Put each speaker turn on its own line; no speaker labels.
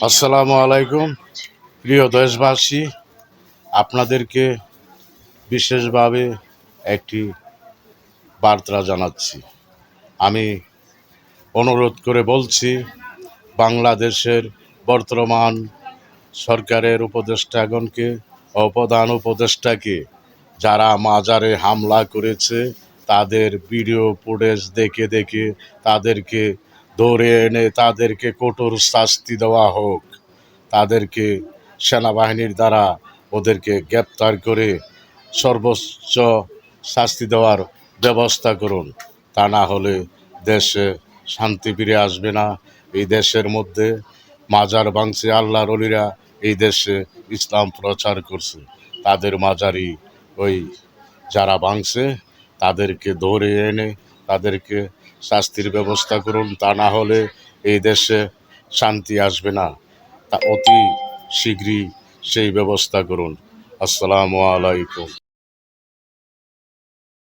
আসসালামু আলাইকুম প্রিয় দেশবাসী, আপনাদেরকে বিশেষভাবে একটি বার্তা জানাচ্ছি। আমি অনুরোধ করে বলছি, বাংলাদেশের বর্তমান সরকারের উপদেষ্টাগণকে ও প্রধান উপদেষ্টাকে যারা মাজারে হামলা করেছে তাদের ভিডিও ফুটেজ দেখে দেখে তাদেরকে ধরে এনে তাদেরকে কঠোর শাস্তি দেওয়া হোক। তাদেরকে সেনাবাহিনীর দ্বারা ওদেরকে গ্রেপ্তার করে সর্বোচ্চ শাস্তি দেওয়ার ব্যবস্থা করুন। তা না হলে দেশে শান্তি ফিরে আসবে না। এই দেশের মধ্যে মাজার ভাঙছে, আল্লাহর ওলিরা এই দেশে ইসলাম প্রচার করছে, তাদের মাজারই ওই যারা ভাঙছে তাদেরকে ধরে এনে তাদেরকে শাস্তির ব্যবস্থা করুন। তা না হলে এই দেশে শান্তি আসবে না। তা অতি শীঘ্রই সেই ব্যবস্থা করুন। আসসালামু আলাইকুম।